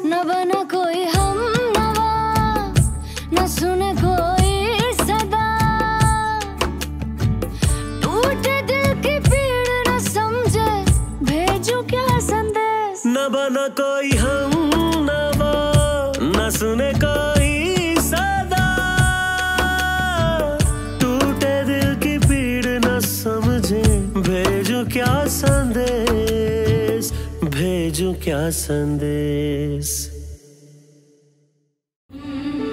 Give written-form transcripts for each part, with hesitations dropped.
न बना कोई हम नवा, न सुने कोई सदा, टूटे दिल की पीड़ न समझे, भेजूं क्या संदेश। न बना कोई हम नवा, न सुने कोई सदा, टूटे दिल की पीड़ न समझे, भेजूं क्या संदेश, भेजूं क्या संदेश।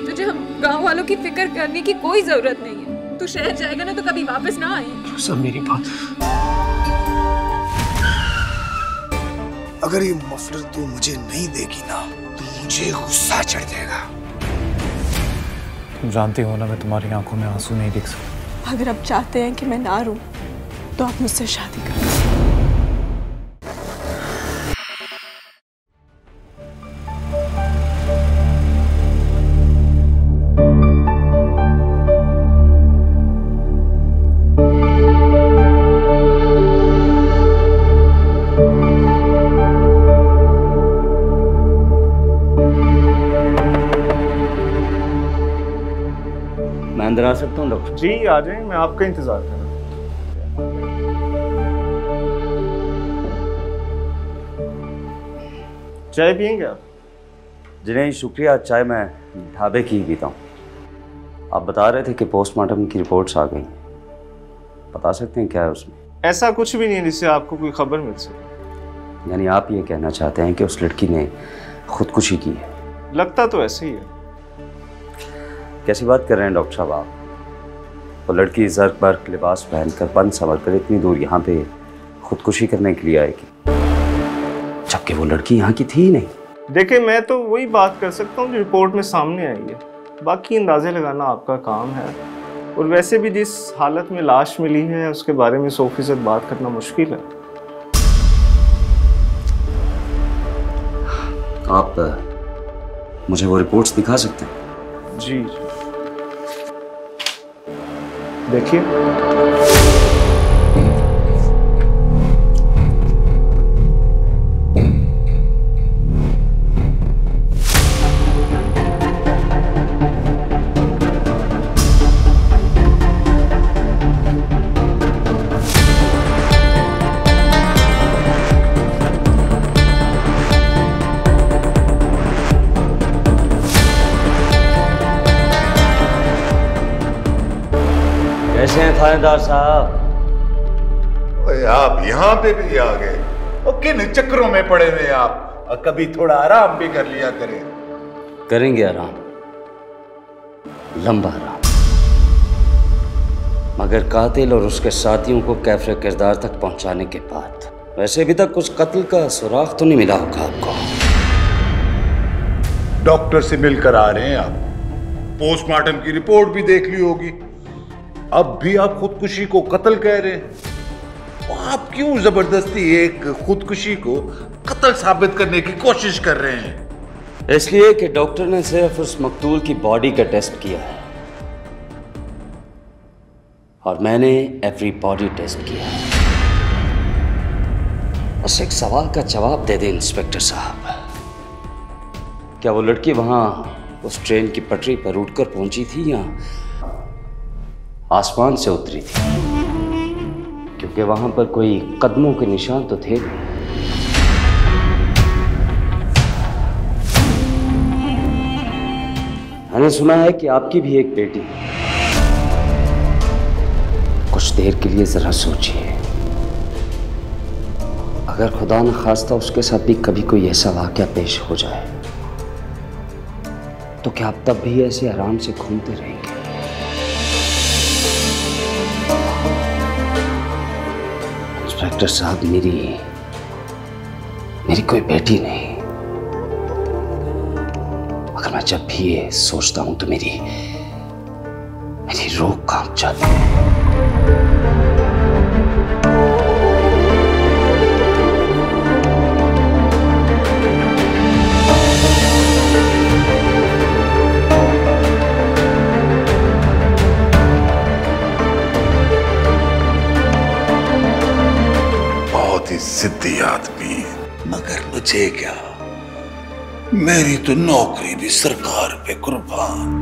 तुझे हम गांव वालों की फिक्र करने की कोई जरूरत नहीं है। तू शहर जाएगा ना तो कभी वापस ना आए। सब मेरी बात, अगर ये मफलर तू मुझे नहीं देगी ना तो मुझे गुस्सा चढ़ जाएगा। तुम जानती हो ना मैं तुम्हारी आंखों में आंसू नहीं देख सकता। अगर आप चाहते हैं कि मैं ना रूं तो आप मुझसे शादी करें। मैं अंदर आ सकता हूँ डॉक्टर? जी आ जाए, मैं आपका इंतजार कर रहा हूँ। चाय पियेंगे आप? जी नहीं शुक्रिया, चाय मैं ढाबे की ही पीता हूँ। आप बता रहे थे कि पोस्टमार्टम की रिपोर्ट्स आ गई, बता सकते हैं क्या है उसमें? ऐसा कुछ भी नहीं है जिससे आपको कोई खबर मिल सके। यानी आप ये कहना चाहते हैं कि उस लड़की ने खुदकुशी की है? लगता तो ऐसे ही है। कैसी बात कर रहे हैं डॉक्टर साहब आप? वो लड़की ज़र्क बर्क लिबास पहनकर बन संवर कर इतनी दूर यहाँ पे खुदकुशी करने के लिए आएगी, जबकि वो लड़की यहाँ की थी ही नहीं। देखिए मैं तो वही बात कर सकता हूँ जो रिपोर्ट में सामने आई है, बाकी अंदाजे लगाना आपका काम है। और वैसे भी जिस हालत में लाश मिली है उसके बारे में 100% बात करना मुश्किल है। आप मुझे वो रिपोर्ट्स दिखा सकते हैं? जी देखिए, कैसे हैं थानेदार साहब? ओए आप यहाँ पे भी आ गए? और किन चक्रों में पड़े हुए आप? और कभी थोड़ा आराम भी कर लिया करें। करेंगे आराम, लंबा आराम, मगर कातिल और उसके साथियों को कैफे किरदार तक पहुंचाने के बाद। वैसे अभी तक कुछ कत्ल का सुराग तो नहीं मिला होगा आपको? डॉक्टर से मिलकर आ रहे हैं आप, पोस्टमार्टम की रिपोर्ट भी देख ली होगी, अब भी आप खुदकुशी को कत्ल कह रहे हैं। आप क्यों जबरदस्ती एक खुदकुशी को कत्ल साबित करने की कोशिश कर रहे हैं? इसलिए कि डॉक्टर ने सिर्फ उस मकतूल की बॉडी का टेस्ट किया है और मैंने एवरी बॉडी टेस्ट किया है। बस एक सवाल का जवाब दे दे इंस्पेक्टर साहब, क्या वो लड़की वहां उस ट्रेन की पटरी पर उठकर पहुंची थी या आसमान से उतरी थी? क्योंकि वहां पर कोई कदमों के निशान तो थे नहीं। मैंने सुना है कि आपकी भी एक बेटी है। कुछ देर के लिए जरा सोचिए, अगर खुदा न खास्ता उसके साथ भी कभी कोई ऐसा वाकया पेश हो जाए तो क्या आप तब भी ऐसे आराम से घूमते रहेंगे? इंस्पेक्टर साहब, मेरी कोई बेटी नहीं, मगर मैं जब भी ये सोचता हूं तो मेरी रूह कांप जाती है। बहुत ही जिद्दी आदमी, मगर मुझे क्या, मेरी तो नौकरी भी सरकार पे कुर्बान।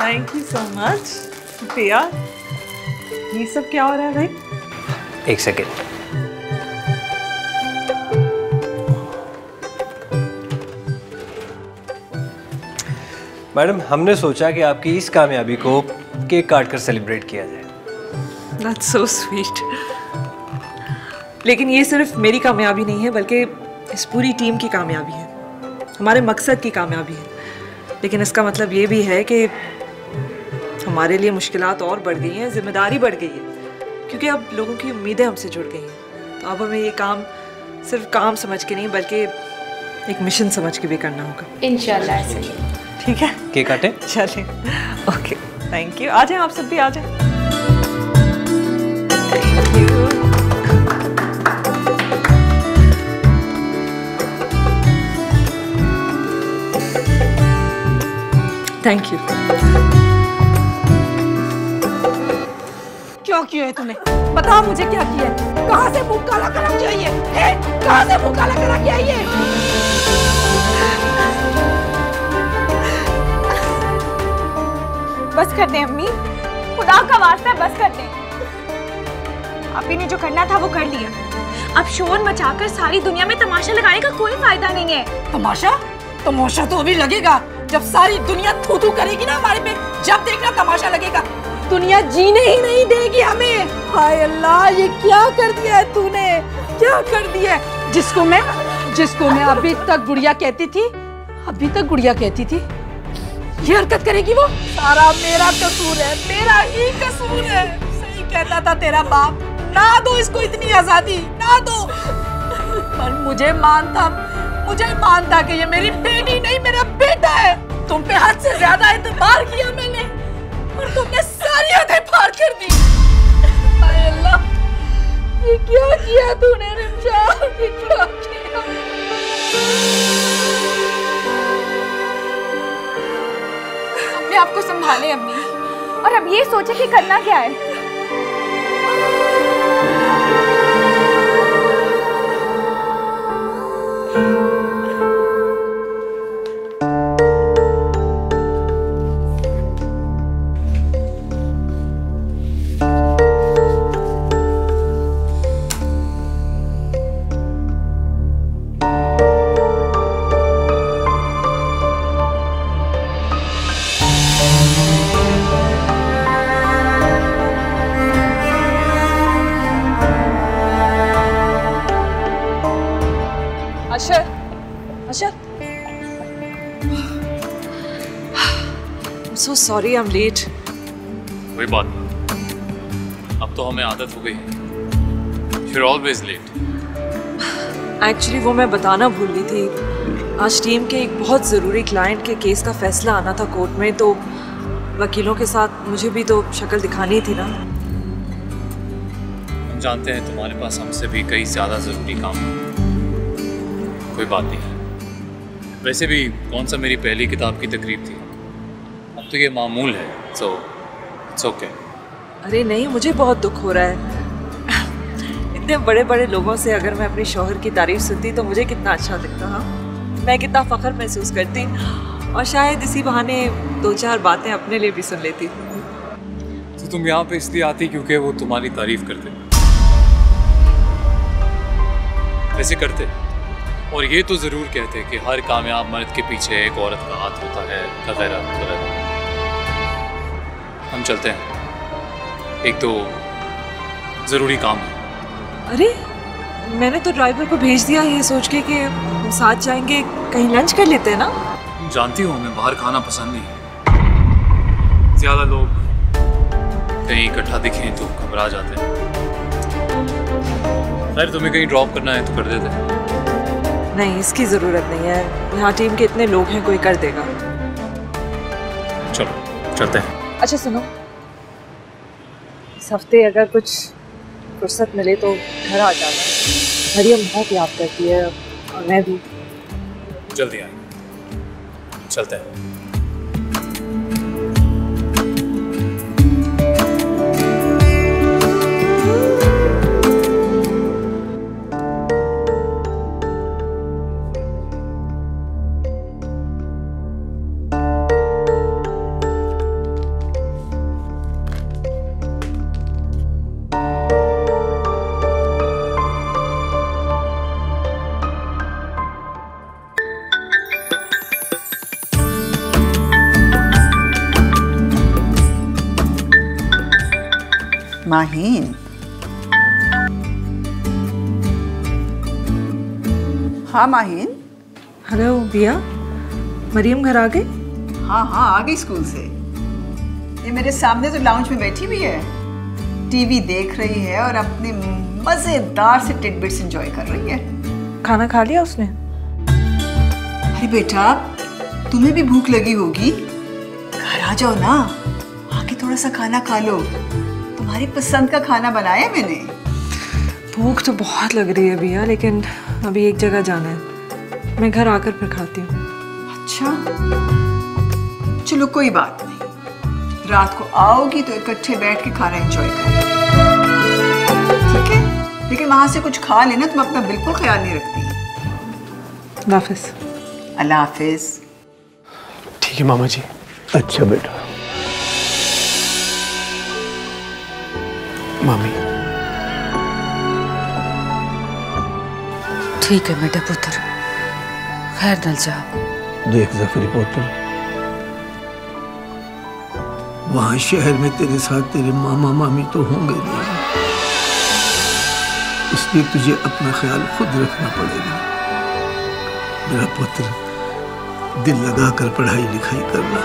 थैंक यू सो मच प्रिया। ये सब क्या हो रहा है भाई? एक सेकेंड। मैडम, हमने सोचा कि आपकी इस कामयाबी को केक काट कर सेलिब्रेट किया जाए। That's so sweet। लेकिन ये सिर्फ मेरी कामयाबी नहीं है, बल्कि इस पूरी टीम की कामयाबी है, हमारे मकसद की कामयाबी है। लेकिन इसका मतलब ये भी है कि हमारे लिए मुश्किलात और बढ़ गई हैं, जिम्मेदारी बढ़ गई है, क्योंकि अब लोगों की उम्मीदें हमसे जुड़ गई हैं। तो अब हमें ये काम सिर्फ काम समझ के नहीं, बल्कि एक मिशन समझ के भी करना होगा। इंशाल्लाह ऐसे ही। ठीक है, केक काटे? चलिए। Okay, thank you. आ जाए आप सब भी, आ जाए। Thank you. Thank you. क्या किया है तूने? बता मुझे क्या किया है? कहाँ से मुंह काला करा के आई है? कहाँ से मुंह काला करा के आई है? बस कर दे अम्मी, खुदा का वास्ता बस कर दे। आप ही ने जो करना था वो कर लिया। अब शोर मचाकर सारी दुनिया में तमाशा लगाने का कोई फायदा नहीं है। तमाशा? तमाशा तो अभी लगेगा जब सारी दुनिया थू थू करेगी ना हमारे पे, जब देखना तमाशा लगेगा। दुनिया जीने ही नहीं देगी हमें। हाय अल्लाह, ये क्या कर दिया है तूने? क्या कर दिया है? जिसको मैं अभी तक गुड़िया कहती थी, ये हरकत करेगी वो? सारा मेरा कसूर है, मेरा ही कसूर है। सही कहता था तेरा बाप, ना दो इसको इतनी आजादी, ना दो। पर मुझे मानता कि ये मेरी बेटी नहीं, मेरा बेटा है। तुम पे हद से ज्यादा एतबार किया मैंने, और तुमने सारी हदें पार कर दी। हाय अल्लाह, ये क्या किया तूने रिमशा? ये क्या किया? अपने आप को संभाले अम्मी, और अब ये सोचे कि करना क्या है। So sorry, I'm late. कोई बात नहीं, अब तो हमें आदत हो गई है। You're always late. Actually वो मैं बताना भूल गई थी। आज टीम के एक बहुत ज़रूरी क्लाइंट के केस का फैसला आना था कोर्ट में, तो वकीलों के साथ मुझे भी तो शक्ल दिखानी थी ना। हम जानते हैं तुम्हारे पास हमसे भी कई ज़्यादा ज़रूरी काम है। कोई बात नहीं। वैसे भी कौन सा मेरी पहली किताब की तकरीब थी, अब तो ये मामूल है, सो इट्स ओके। अरे नहीं, मुझे बहुत दुख हो रहा है। इतने बड़े बड़े लोगों से अगर मैं अपनी शौहर की तारीफ सुनती तो मुझे कितना अच्छा लगता। हाँ, मैं कितना फ़ख्र महसूस करती, और शायद इसी बहाने 2-4 बातें अपने लिए भी सुन लेती। तो तुम यहाँ पे इसलिए आती क्योंकि वो तुम्हारी तारीफ करते, वैसे करते, और ये तो ज़रूर कहते कि हर कामयाब मर्द के पीछे एक औरत का हाथ होता है, वगैरह वगैरह। हम चलते हैं, एक तो ज़रूरी काम है। अरे मैंने तो ड्राइवर को भेज दिया ये सोच के कि हम साथ जाएंगे, कहीं लंच कर लेते हैं ना। जानती हो हमें बाहर खाना पसंद नहीं है, ज़्यादा लोग कहीं इकट्ठा दिखें तो घबरा जाते हैं। खैर तुम्हें कहीं ड्रॉप करना है तो कर देते हैं। नहीं, इसकी ज़रूरत नहीं है, यहाँ टीम के इतने लोग हैं, कोई कर देगा। चलो चलते हैं। अच्छा सुनो, इस हफ्ते अगर कुछ फुर्सत मिले तो घर आ जाना। मरियम बहुत याद करती है और मैं भी। जल्दी आएंगे, चलते हैं। माहीन, हाँ माहीन। हेलो बिया, मरियम घर आ गई? हाँ हाँ आ गई स्कूल से। ये मेरे सामने तो लाउंज में बैठी हुई है, टीवी देख रही है और अपने मजेदार से टिडबिट्स एंजॉय कर रही है। खाना खा लिया उसने? अरे बेटा, तुम्हें भी भूख लगी होगी, घर आ जाओ ना, आके थोड़ा सा खाना खा लो। तुम्हारी पसंद का खाना बनाया मैंने। भूख तो बहुत लग रही है भैया, लेकिन अभी एक जगह जाना है, मैं घर आकर फिर खाती हूँ। अच्छा चलो कोई बात नहीं, रात को आओगी तो इकट्ठे बैठ के खाना एंजॉय करें, ठीक है? लेकिन वहां से कुछ खा लेना, तुम अपना बिल्कुल ख्याल नहीं रखती। अल्लाह हाफिज। अल्लाह हाफिज। ठीक है मामा जी। अच्छा बेटा। मामी। ठीक है बेटा पुत्र, खैर नल जाओ। देख जफरी पुत्र, वहां शहर में तेरे साथ तेरे मामा मामी तो होंगे नहीं, इसलिए तुझे अपना ख्याल खुद रखना पड़ेगा। मेरा पुत्र, दिल लगाकर पढ़ाई लिखाई करना।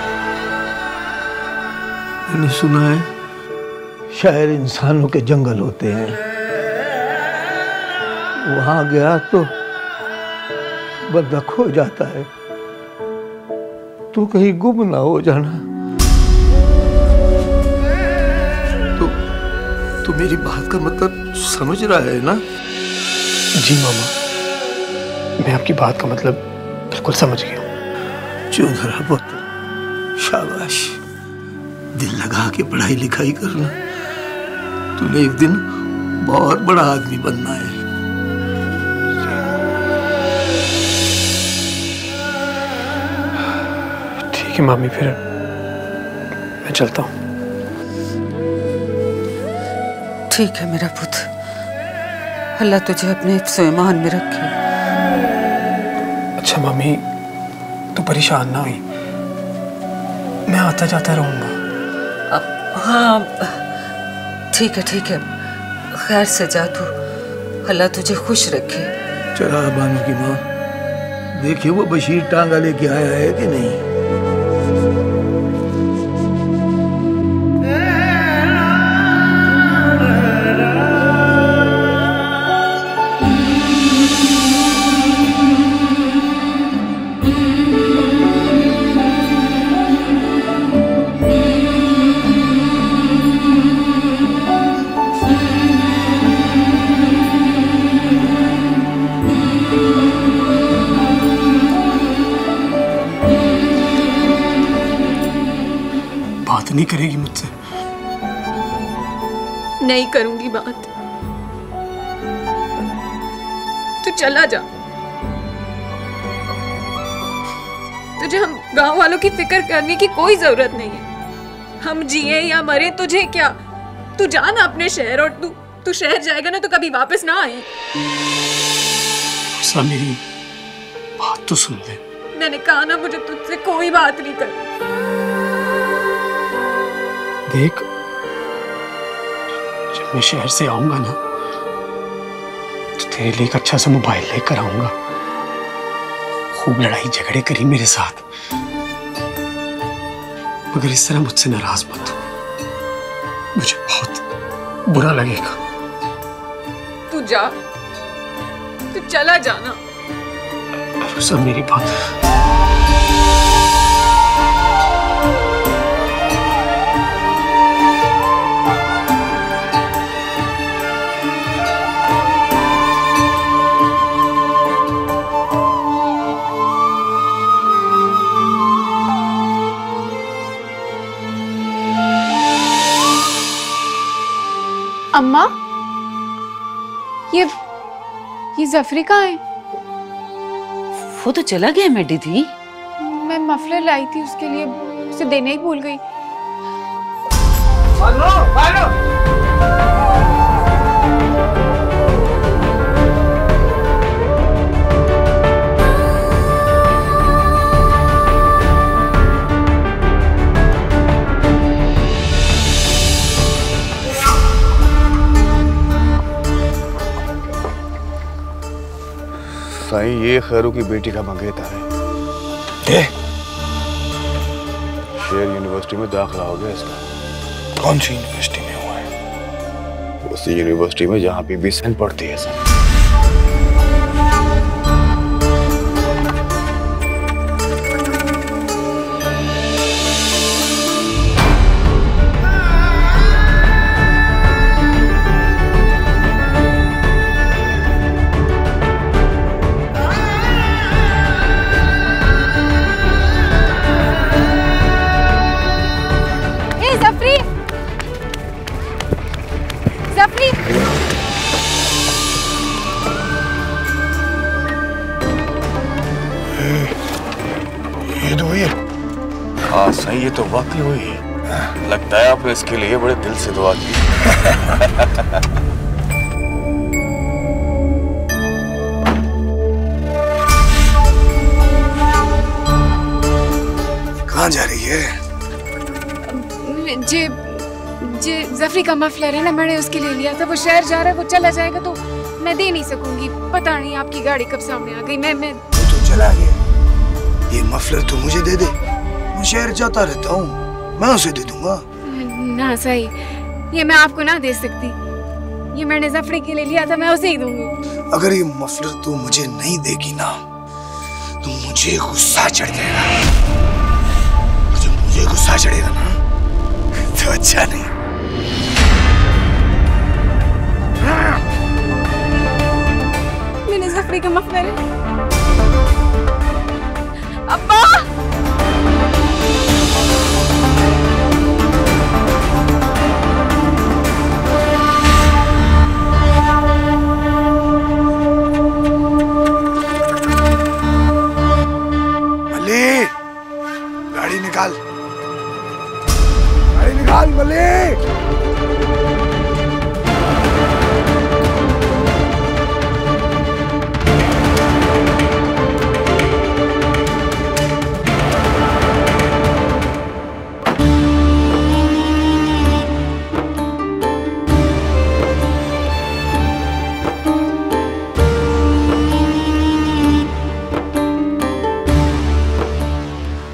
मैंने सुना है शायर इंसानों के जंगल होते हैं, वहां गया तो बंदा खो जाता है, तो कहीं गुम ना हो जाना। तो मेरी बात का मतलब समझ रहा है ना? जी मामा, मैं आपकी बात का मतलब बिल्कुल समझ गया हूँ। चुप रहा पुत्र, शाबाश, दिल लगा के पढ़ाई लिखाई करना, तूने एक दिन बहुत बड़ा आदमी बनना है। ठीक है मामी, फिर मैं चलता हूँ। ठीक है मेरा पुत्र, अल्लाह तुझे अपने हिफ्ज़ व ईमान में रखे। अच्छा मामी, तू परेशान ना हुई, मैं आता जाता रहूँगा। हाँ ठीक है, खैर से जा तू, अल्लाह तुझे खुश रखे। चला बानू की माँ, देखिए वो बशीर टांगा लेके आया है कि नहीं? बात नहीं करेगी मुझसे? नहीं करूंगी बात। तू चला जा। तुझे हम गांव वालों की फिक्र करने की कोई जरूरत नहीं है। हम जिए या मरे तुझे क्या? तू जा ना अपने शहर, और तू शहर जाएगा ना तो कभी वापस ना आए। सब मेरी बात तो सुन ले। मैंने कहा ना मुझे तुझसे कोई बात नहीं करनी। देख, जब मैं शहर से आऊंगा ना तो तेरे लिए एक अच्छा सा मोबाइल लेकर आऊंगा। खूब लड़ाई झगड़े करी मेरे साथ, मगर इस तरह मुझसे नाराज मत हो, मुझे बहुत बुरा लगेगा। तू जा, तू चला जाना। सब मेरी बात। अम्मा, ये जफरी कहाँ है? वो तो चला गया मेडी थी। मैं मफलर लाई थी उसके लिए, उसे देने ही भूल गई। साईं, ये खैरू की बेटी का मंगेतर है। शेर यूनिवर्सिटी में दाखिला हो गया इसका। कौन सी यूनिवर्सिटी में हुआ है? उसी यूनिवर्सिटी में जहाँ बीबी सेन पढ़ती है सर। ये तो हुई है। हाँ सही, ये तो वाकई हुई है। लगता है आपने इसके लिए बड़े दिल से दुआ की। कहाँ जा रही है? जे जफरी का मफलर है ना, मैंने उसके लिए लिया था। वो शहर जा रहा है, वो चला जाएगा तो मैं दे नहीं सकूंगी। पता नहीं आपकी गाड़ी कब सामने आ गई। मैं तो चला गया। ये मफलर तो मुझे दे दे, मैं शहर जाता रहता हूँ, मैं उसे दे दूंगा। ना सही, ये मैं आपको ना दे सकती। ये मैंने जफरी के लिए लिया था, मैं उसे ही दूंगी। अगर ये मफलर तू मुझे नहीं देगी ना तो मुझे गुस्सा चढ़ जाएगा। और जब मुझे गुस्सा चढ़ेगा ना तो अच्छा नहीं। मैंने जफरी का मफलर है। अब्बा! मल्ली, गाड़ी निकाल, गाड़ी निकाल मल्ली।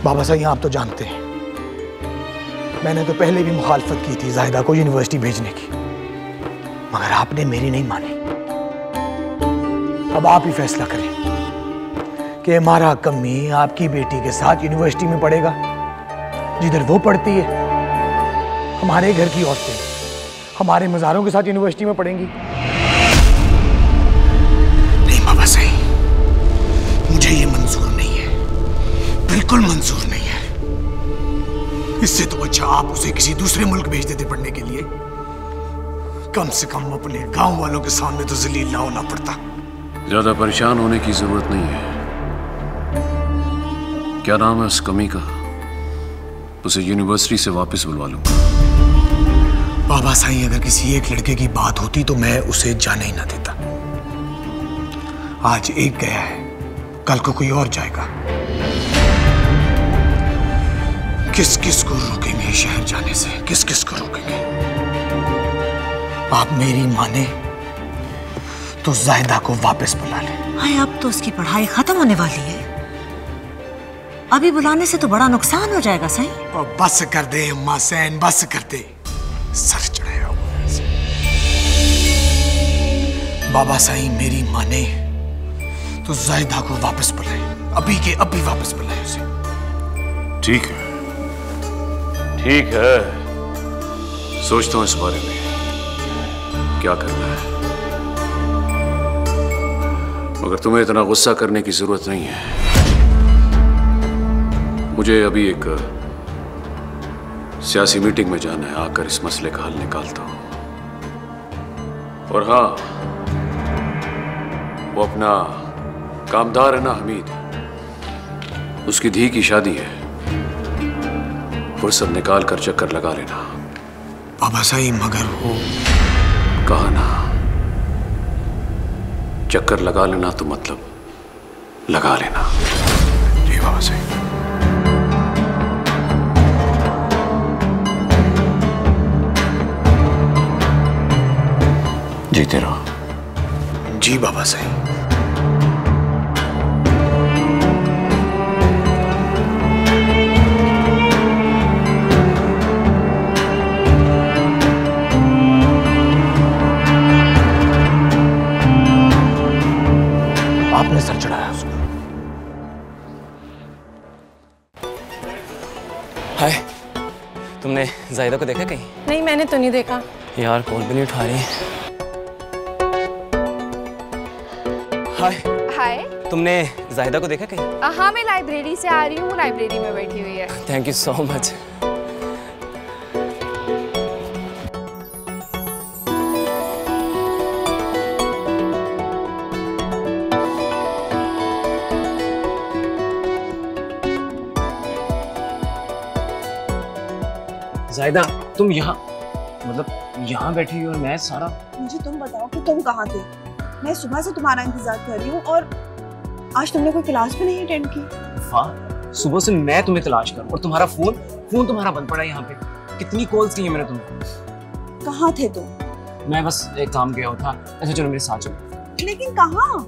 बाबा साहब, आप तो जानते हैं मैंने तो पहले भी मुखालफत की थी जाहिदा को यूनिवर्सिटी भेजने की, मगर आपने मेरी नहीं मानी। अब आप ही फैसला करें कि हमारा कमी आपकी बेटी के साथ यूनिवर्सिटी में पढ़ेगा जिधर वो पढ़ती है। हमारे घर की औरतें हमारे मज़ारों के साथ यूनिवर्सिटी में पढ़ेंगी। नहीं बाबा साहब, मुझे ये मंजूर नहीं है, बिल्कुल मंजूर नहीं है। इससे तो अच्छा आप उसे किसी दूसरे मुल्क भेज देते पढ़ने के लिए। कम से कम अपने गांव वालों के सामने तो जलील ना होना पड़ता। ज्यादा परेशान होने की जरूरत नहीं है। क्या नाम है उस कमी का? उसे यूनिवर्सिटी से वापस बुलवा लूंगा। बाबा साईं, अगर किसी एक लड़के की बात होती तो मैं उसे जाने ही ना देता। आज एक गया है, कल को कोई और जाएगा। किस किस को रोकेंगे शहर जाने से? किस किस को रोकेंगे? आप मेरी माने तो जायदा को वापस बुला ले। हाय, अब तो उसकी पढ़ाई खत्म होने वाली है, अभी बुलाने से तो बड़ा नुकसान हो जाएगा। सही और बस कर दे अम्मा सैन, बस कर दे। सर चढ़ाया हुआ है। बाबा साईं मेरी माने तो जायदा को वापस बुलाए, अभी के अभी वापस बुलाए उसे। ठीक है, ठीक है, सोचता हूं इस बारे में क्या करना है। मगर तुम्हें इतना गुस्सा करने की जरूरत नहीं है। मुझे अभी एक सियासी मीटिंग में जाना है, आकर इस मसले का हल निकालता हूं। और हाँ, वो अपना कामदार है ना हमीद, उसकी धी की शादी है, फुर्सत निकाल कर चक्कर लगा लेना। बाबा साईं, मगर वो कहा ना, चक्कर लगा लेना तो मतलब लगा लेना। जी बाबा साईं। जीते रहो। जी बाबा साईं। आपने सर चढ़ाया उसको। हाय, तुमने जाहिदा को देखा कहीं? नहीं, मैंने तो नहीं देखा। यार, कॉल भी नहीं उठा रही। हाय। हाय। तुमने जाहिदा को देखा कहीं? हाँ, मैं लाइब्रेरी से आ रही हूँ, लाइब्रेरी में बैठी हुई है। Thank you so much. Zahida, तुम यहाँ बैठी हो और मैं सारा। मुझे तुम बताओ कि तुम कहाँ थे? मैं सुबह से तुम्हारा इंतजार कर रही हूँ और आज तुमने कोई क्लास भी नहीं अटेंड की। वाह, सुबह से मैं तुम्हें तलाश कर और तुम्हारा फोन तुम्हारा बंद पड़ा है यहाँ पे। कितनी कॉल्स की है मैंने तुम्हें। कहाँ थे तुम? मैं बस एक काम गया था। अच्छा चलो मेरे साथ चलो। लेकिन कहाँ?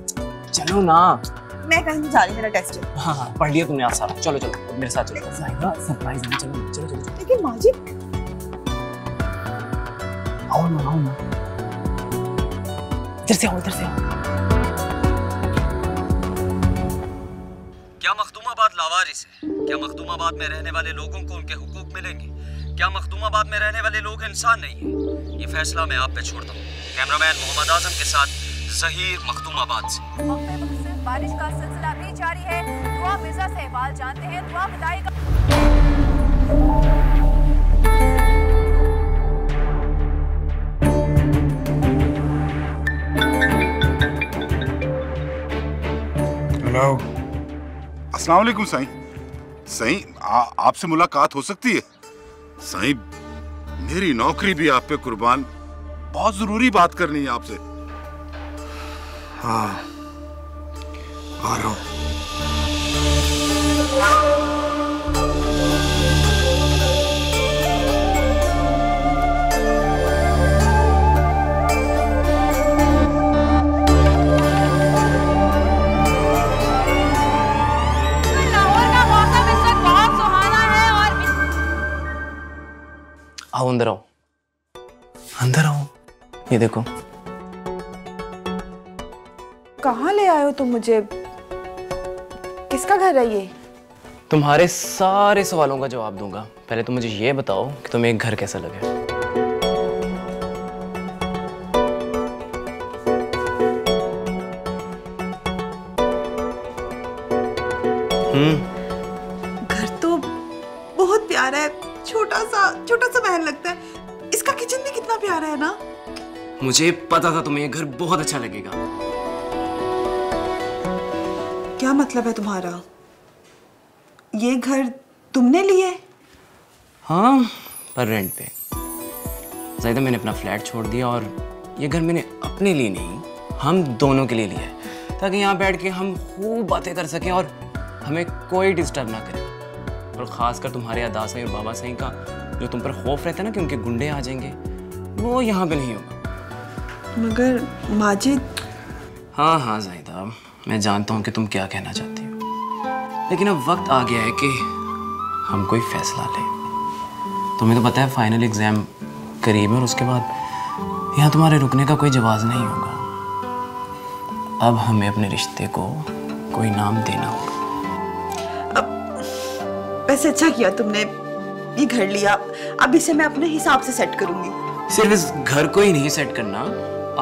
चलो ना। मैं कहीं नहीं जा रही, मेरा टेस्ट है। हाँ, पढ़ लिया तुमने आज सारा। चलो चलो मेरे साथ चलो। जाहिदा, सरप्राइज है। चलो चलो चलो। लेकिन माजिद, आओ ना। इधर से आओ। क्या मखदूमाबाद लावारिस है? क्या मखदूमाबाद में रहने वाले लोगों को उनके हुकूक मिलेंगे? क्या मखदूमाबाद में रहने वाले लोग इंसान नहीं है? ये फैसला मैं आप पे छोड़ता हूँ। कैमरामैन मोहम्मद आजम के साथ ज़हीर, मखदूमाबाद से। बारिश का सिलसिला भी जारी है। दुआ मिर्जा से अहवाल जानते हैं। दुआ बताएगा। हेलो, अस्सलाम वालेकुम साईं। साईं, आपसे मुलाकात हो सकती है? साईं, मेरी नौकरी भी आप पे कुर्बान, बहुत जरूरी बात करनी है आपसे। हाँ, आ रहा हूँ। आओ अंदर आओ। अंदर आओ। ये देखो। कहाँ ले आए हो तुम मुझे? किसका घर है ये? तुम्हारे सारे सवालों का जवाब दूंगा। पहले तुम मुझे ये बताओ कि तुम्हें एक घर कैसा लगे। घर तो बहुत प्यारा है, छोटा सा महल लगता है। इसका किचन भी कितना प्यारा है ना। मुझे पता था तुम्हें ये घर बहुत अच्छा लगेगा। क्या मतलब है तुम्हारा? ये घर तुमने लिए? हाँ, पर रेंट पे। ज़ाहिदा मैंने अपना फ्लैट छोड़ दिया और ये घर मैंने अपने लिए नहीं, हम दोनों के लिए लिया है, ताकि यहाँ बैठ के हम खूब बातें कर सकें और हमें कोई डिस्टर्ब ना करे। और ख़ासकर तुम्हारे अदा सही और बाबा सही का जो तुम पर खौफ रहता है ना कि उनके गुंडे आ जाएंगे, वो यहाँ पे नहीं होगा। मगर माजिद। हाँ हाँ ज़ाहिदा, मैं जानता हूँ कि तुम क्या कहना चाहती हो, लेकिन अब वक्त आ गया है कि हम कोई फैसला लें। तुम्हें तो पता है फाइनल एग्ज़ाम करीब है और उसके बाद यहाँ तुम्हारे रुकने का कोई जवाब नहीं होगा। अब हमें अपने रिश्ते को कोई नाम देना होगा। वैसे अच्छा किया तुमने ये घर लिया, अब इसे मैं अपने हिसाब से सेट करूंगी। सिर्फ इस घर को ही नहीं सेट करना,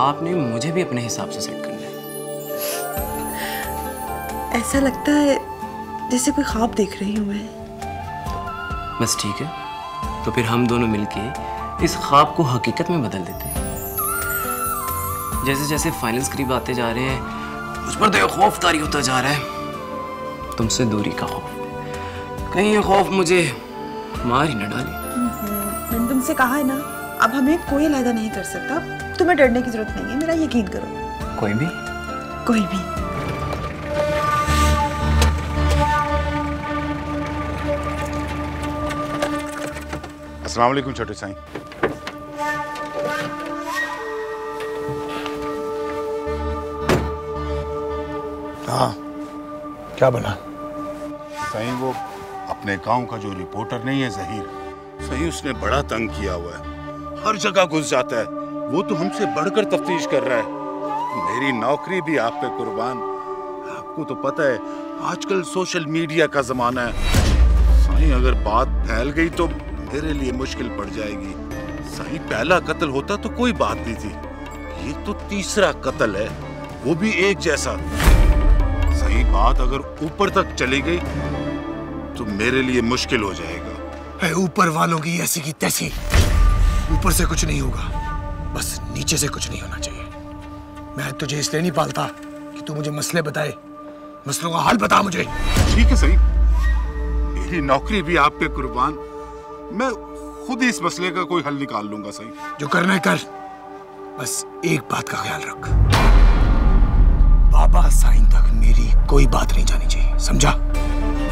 आपने मुझे भी अपने हिसाब से सेट करना है। ऐसा लगता है जैसे कोई ख्वाब देख रही हूँ मैं। बस ठीक है, तो फिर हम दोनों मिलके इस ख्वाब को हकीकत में बदल देते हैं। जैसे जैसे फाइनल्स करीब आते जा रहे हैं, मुझ पर तो ये खौफ तारी होता जा रहा है, तुमसे दूरी का खौफ। कहीं ये खौफ मुझे मार ही न डाले। मैंने तुमसे कहा है ना, अब हमें कोई अलहदा नहीं कर सकता। तुम्हें डरने की जरूरत नहीं है, मेरा यकीन करो। कोई भी? कोई भी। अस्सलाम वालेकुम छोटे साईं। हाँ, क्या बना? साईं वो अपने गांव का जो रिपोर्टर नहीं है जहीर, सही उसने बड़ा तंग किया हुआ है, हर जगह घुस जाता है। वो तो हमसे बढ़कर तफ्तीश कर रहा है। मेरी नौकरी भी आप पे कुर्बान। आपको तो पता है आजकल सोशल मीडिया का जमाना है। साईं अगर बात फैल गई तो मेरे लिए मुश्किल पड़ जाएगी। साईं पहला कत्ल होता तो कोई बात नहीं थी, ये तो तीसरा कत्ल है, वो भी एक जैसा। सही बात अगर ऊपर तक चली गई तो मेरे लिए मुश्किल हो जाएगा। ऊपर वालों की ऐसी की तैसी, ऊपर से कुछ नहीं होगा, बस नीचे से कुछ नहीं होना चाहिए। मैं तुझे इसलिए नहीं पालता कि तू मुझे मसले बताए, मसलों का हल बता मुझे। ठीक है सही, मेरी नौकरी भी आप पे कुर्बान, मैं खुद ही इस मसले का कोई हल निकाल लूंगा। सही, जो करना है कर, बस एक बात का ख्याल रख, बाबा साईं तक मेरी कोई बात नहीं जानी चाहिए, समझा?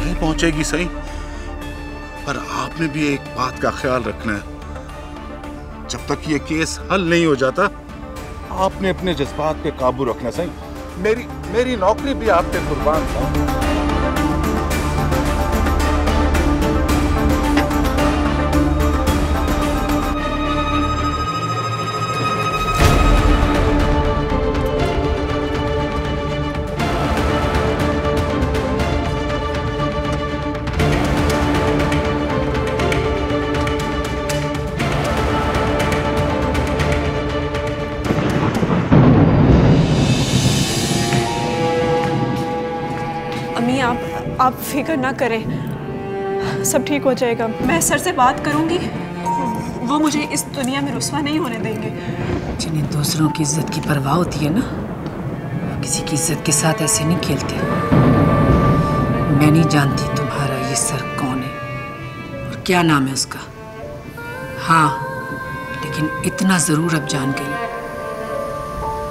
नहीं पहुंचेगी सही, पर आपने भी एक बात का ख्याल रखना है, जब तक ये केस हल नहीं हो जाता आपने अपने जज्बात पे काबू रखना। सही, मेरी नौकरी भी आप पे कुर्बान था। आप फिक्र ना करें, सब ठीक हो जाएगा। मैं सर से बात करूंगी, वो मुझे इस दुनिया में रुस्वा नहीं होने देंगे। जिन्हें दूसरों की इज्जत की परवाह होती है ना, वो किसी की इज्जत के साथ ऐसे नहीं खेलते। मैं नहीं जानती तुम्हारा ये सर कौन है और क्या नाम है उसका, हाँ, लेकिन इतना जरूर अब जान गई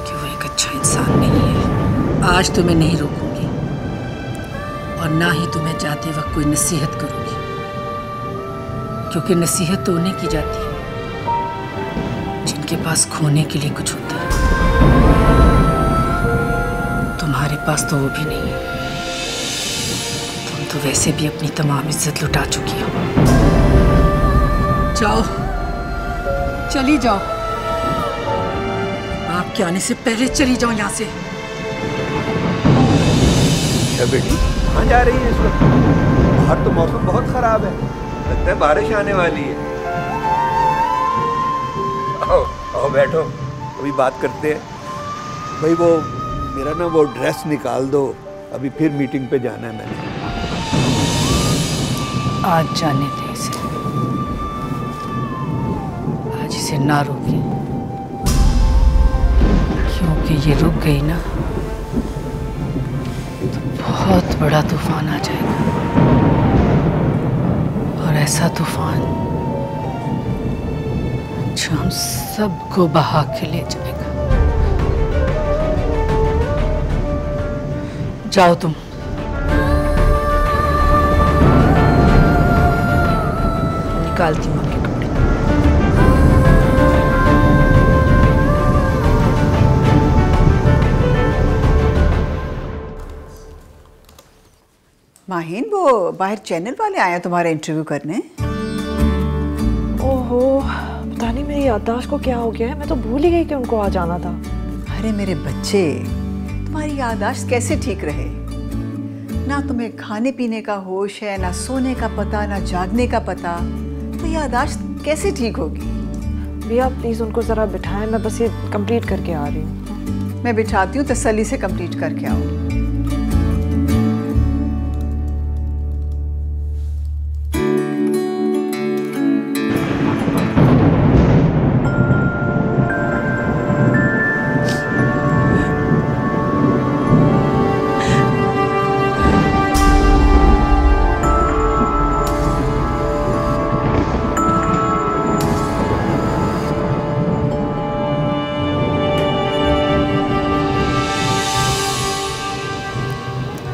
कि वो एक अच्छा इंसान नहीं है। आज तुम्हें नहीं रोकूंगी और ना ही तुम्हें जाते वक्त कोई नसीहत करूंगी, क्योंकि नसीहत तो उन्हें की जाती है जिनके पास खोने के लिए कुछ होता है। तुम्हारे पास तो वो भी नहीं है, तुम तो वैसे भी अपनी तमाम इज्जत लुटा चुकी हो। जाओ, चली जाओ, आपके आने से पहले चली जाओ यहाँ से। क्या बेटी, कहाँ जा रही है इस वक्त? बाहर तो मौसम बहुत खराब है, लगता है बारिश आने वाली है। आओ आओ बैठो, अभी बात करते हैं। भाई वो मेरा ना वो ड्रेस निकाल दो, अभी फिर मीटिंग पे जाना है मैंने। आज जाने दे इसे। इसे ना रोके, क्योंकि ये रुक गई ना तो बहुत बड़ा तूफान आ जाएगा, और ऐसा तूफान जो हम सबको बहा के ले जाएगा। जाओ तुम। निकालती हूँ उनके कपड़े। माहिन, वो बाहर चैनल वाले आए हैं तुम्हारा इंटरव्यू करने। ओहो, पता नहीं मेरी याददाश्त को क्या हो गया है, मैं तो भूल ही गई कि उनको आ जाना था। अरे मेरे बच्चे, तुम्हारी याददाश्त कैसे ठीक रहे? ना तुम्हें खाने पीने का होश है, ना सोने का पता, ना जागने का पता, तो याददाश्त कैसे ठीक होगी? भैया प्लीज़ उनको ज़रा बिठाएं, मैं बस ये कंप्लीट करके आ रही हूँ। मैं बिठाती हूँ, तसल्ली से कंप्लीट करके आओ।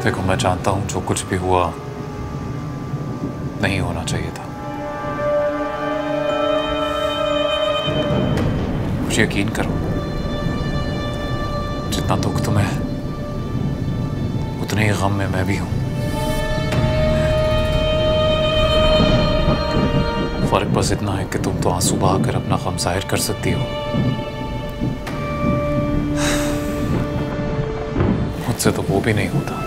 देखो, मैं जानता हूं जो कुछ भी हुआ नहीं होना चाहिए था। मुझे यकीन करो, जितना दुख तुम्हें उतने ही गम में मैं भी हूं। फर्क बस इतना है कि तुम तो आंसू बहाकर अपना गम जाहिर कर सकती हो, मुझसे तो वो भी नहीं होता।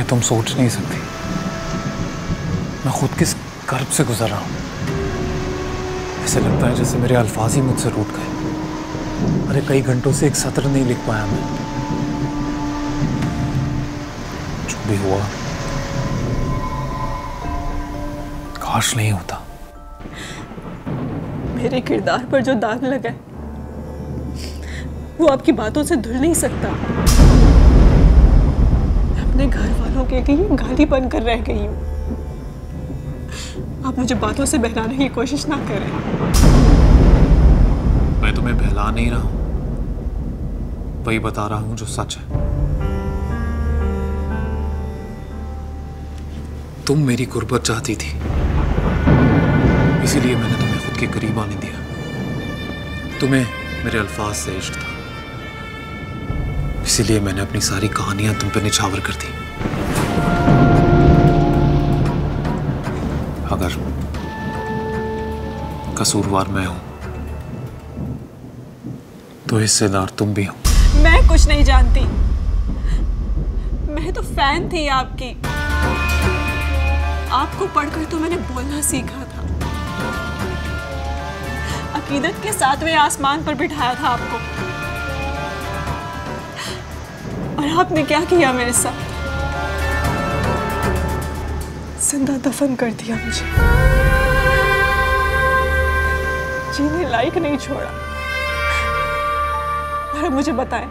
तुम सोच नहीं सकती मैं खुद किस कर्ब से गुजर रहा हूं। ऐसे लगता है जैसे मेरे अल्फाज ही मुझसे रूठ गए। अरे कई घंटों से एक सत्र नहीं लिख पाया मैं। जो भी हुआ काश नहीं होता। मेरे किरदार पर जो दाग लगा है वो आपकी बातों से धुल नहीं सकता। अपने घर वालों के लिए गाली बनकर रह गई हूँ। आप मुझे बातों से बहलाने की कोशिश ना करें। मैं तुम्हें बहला नहीं रहा हूं, वही बता रहा हूं जो सच है। तुम मेरी गुर्बत चाहती थी, इसीलिए मैंने तुम्हें खुद के करीब आने दिया। तुम्हें मेरे अल्फाज से इश्क था, इसीलिए मैंने अपनी सारी कहानियां तुम पे निछावर कर दी। अगर कसूरवार मैं हूं तो हिस्सेदार तुम भी हो। मैं कुछ नहीं जानती, मैं तो फैन थी आपकी। आपको पढ़कर तो मैंने बोलना सीखा था। अकीदत के 7वें आसमान पर बिठाया था आपको, और आपने क्या किया मेरे साथ? जिंदा दफन कर दिया मुझे, जीने लायक नहीं छोड़ा। और अब मुझे बताएं,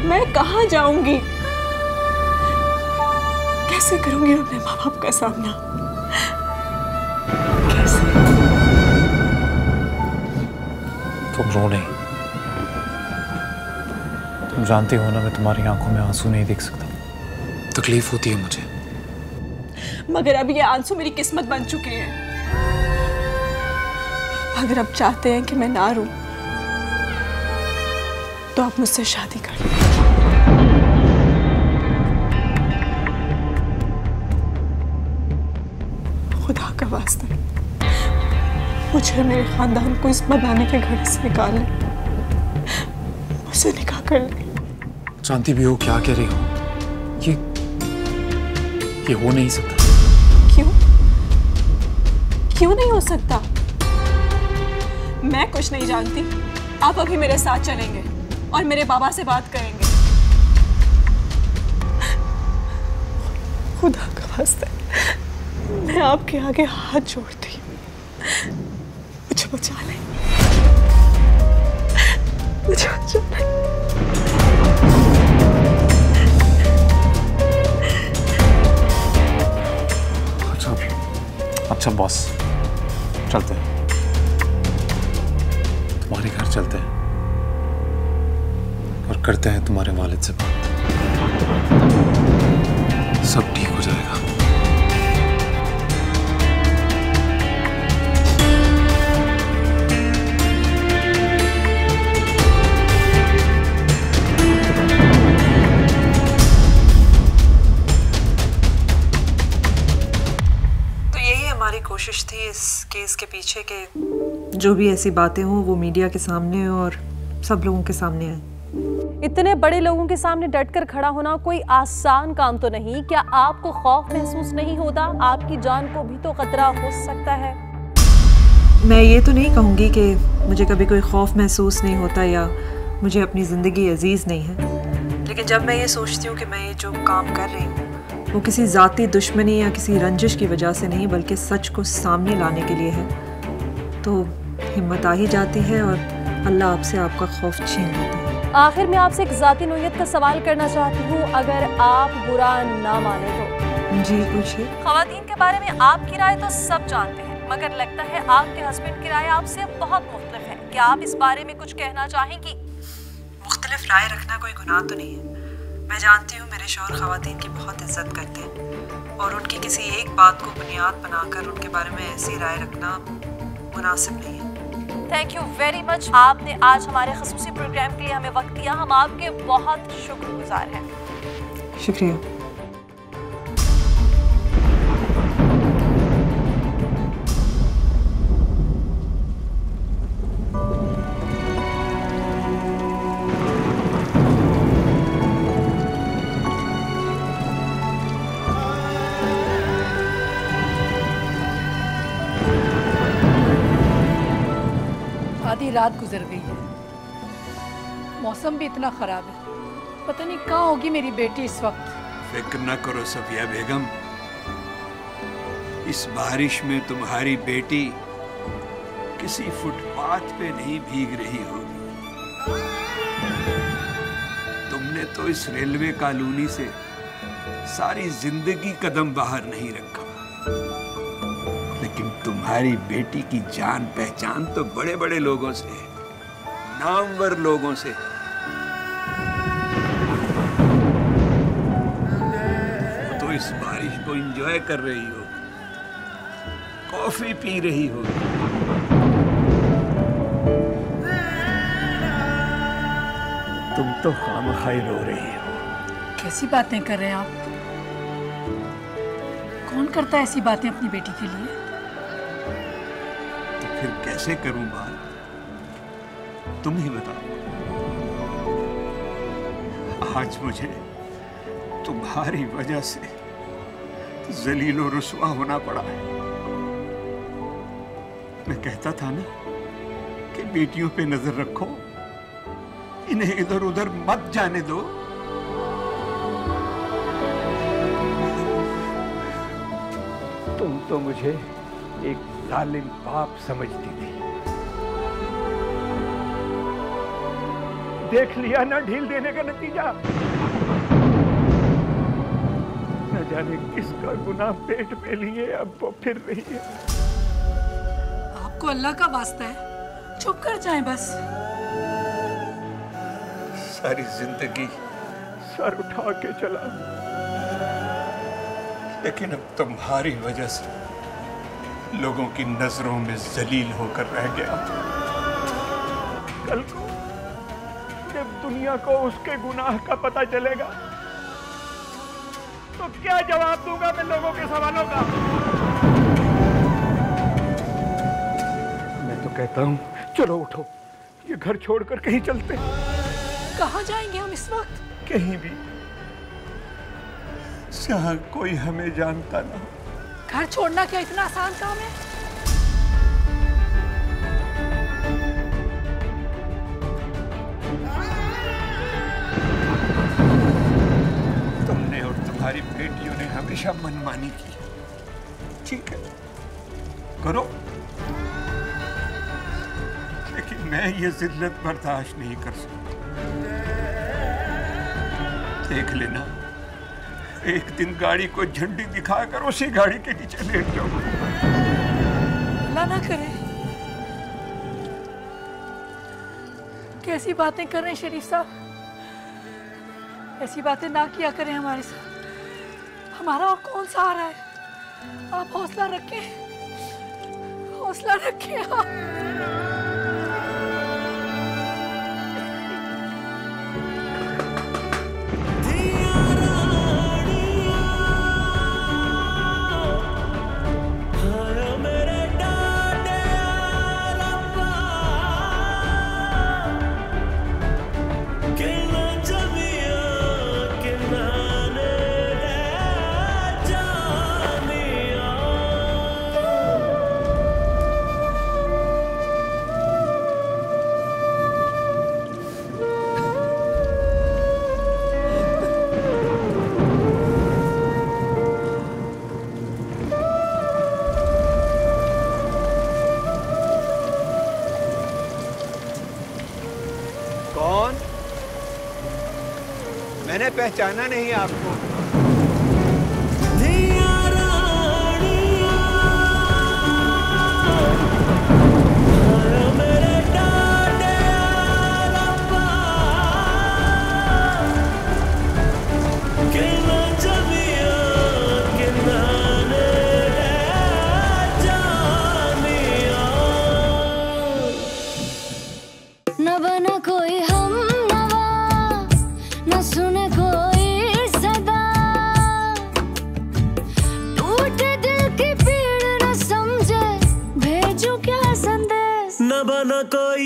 मैं कहाँ जाऊंगी? कैसे करूंगी अपने माँ बाप का सामना? कैसे? तुम रो नहीं। तुम जानती हो ना, मैं तुम्हारी आंखों में आंसू नहीं देख सकता। तकलीफ होती है मुझे। मगर अब ये आंसू मेरी किस्मत बन चुके हैं। अगर आप चाहते हैं कि मैं ना रो, तो आप मुझसे शादी कर लें। खुदा का वास्ता, मुझे मेरे खानदान को इस बदनामी के घर से निकाल लें, मुझसे निकाह कर लें। जानती भी हो क्या कह रही हो? ये हो नहीं सकता। क्यों? क्यों नहीं हो सकता? मैं कुछ नहीं जानती। आप अभी मेरे साथ चलेंगे और मेरे बाबा से बात करेंगे। खुदा का वास्ता है, मैं आपके आगे हाथ जोड़ती हूँ, मुझे बचा लें, मुझे बचा लें। अच्छा बॉस, चलते हैं, तुम्हारे घर चलते हैं और करते हैं तुम्हारे वालिद से बात। सब ठीक हो जाएगा। हमारी कोशिश थी इस केस के पीछे के जो भी ऐसी बातें हों वो मीडिया के सामने और सब लोगों के सामने आए। इतने बड़े लोगों के सामने डटकर खड़ा होना कोई आसान काम तो नहीं। क्या आपको खौफ महसूस नहीं होता? आपकी जान को भी तो खतरा हो सकता है। मैं ये तो नहीं कहूँगी कि मुझे कभी कोई खौफ महसूस नहीं होता या मुझे अपनी ज़िंदगी अजीज़ नहीं है, लेकिन जब मैं ये सोचती हूँ कि मैं ये जो काम कर रही हूँ वो किसी ज़ाती दुश्मनी या किसी रंजिश की वजह से नहीं बल्कि सच को सामने लाने के लिए है, तो हिम्मत आ ही जाती है और अल्लाह आपसे आपका खौफ छीन लेता है। आखिर में आपसे एक ज़ाती नोयत का सवाल करना चाहती हूँ, अगर आप बुरा ना माने तो। जी पूछिए। ख़वातीन के बारे में आपकी राय तो सब जानते हैं, मगर लगता है आपके हस्बैंड की राय आपसे बहुत मुख्तलिफ है। क्या आप इस बारे में कुछ कहना चाहेंगी? मुख्तलिफ राय रखना कोई गुनाह तो नहीं है। मैं जानती हूँ मेरे शौहर ख़वातीन की बहुत इज्जत करते हैं और उनकी किसी एक बात को बुनियाद बनाकर उनके बारे में ऐसी राय रखना मुनासिब नहीं है। Thank you very much. आपने आज हमारे ख़ुसूसी प्रोग्राम के लिए हमें वक्त दिया, हम आपके बहुत शुक्रगुजार हैं। शुक्रिया। आधी रात गुजर गई है, मौसम भी इतना खराब है, पता नहीं कहाँ होगी मेरी बेटी इस वक्त। फिक्र न करो सफिया बेगम, इस बारिश में तुम्हारी बेटी किसी फुटपाथ पे नहीं भीग रही होगी। तुमने तो इस रेलवे कॉलोनी से सारी जिंदगी कदम बाहर नहीं रखा, लेकिन तुम्हारी बेटी की जान पहचान तो बड़े बड़े लोगों से है, नामवर लोगों से। तो इस बारिश को एंजॉय कर रही हो, कॉफी पी रही हो। तुम तो खामखाई रो रही हो। कैसी बातें कर रहे हैं आप? कौन करता है ऐसी बातें अपनी बेटी के लिए? तो फिर कैसे करूं बात, तुम ही बताओ। आज मुझे तुम्हारी वजह से जलीलो रुस्वा होना पड़ा है। मैं कहता था ना कि बेटियों पे नजर रखो, इन्हें इधर उधर मत जाने दो। तुम तो मुझे एक जालिम बाप समझती थी। देख लिया ना ढील देने का नतीजा। न जाने किसका गुनाह पेट में लिए अब वो फिर रही है। आपको अल्लाह का वास्ता है, चुप कर जाएं बस। सारी जिंदगी सर उठा के चला, लेकिन अब तुम्हारी वजह से लोगों की नजरों में जलील होकर रह गया। कल को जब दुनिया को उसके गुनाह का पता चलेगा तो क्या जवाब दूंगा मैं लोगों के सवालों का? मैं तो कहता हूँ चलो उठो, ये घर छोड़कर कहीं चलते हैं। कहाँ जाएंगे हम इस वक्त? कहीं भी जहाँ कोई हमें जानता ना हो। घर छोड़ना क्या इतना आसान काम है? तुमने और तुम्हारी तुम्हारी बेटियों ने हमेशा मनमानी की, ठीक है करो, लेकिन मैं ये जिल्लत बर्दाश्त नहीं कर सकता। देख लेना, एक दिन गाड़ी को झंडी दिखाकर उसी गाड़ी के नीचे लेट जाऊंगा। ना करे, कैसी बातें कर रहे हैं शरीफ साहब, ऐसी बातें ना किया करें हमारे साथ, हमारा और कौन सहारा है। आप हौसला रखें, हौसला रखें आप। कौन? मैंने पहचाना नहीं आपको। न बना कोई हम नवा, न सुने कोई सदा, टूटे दिल की पीड़ न समझे, भेजूं क्या संदेश। न बना कोई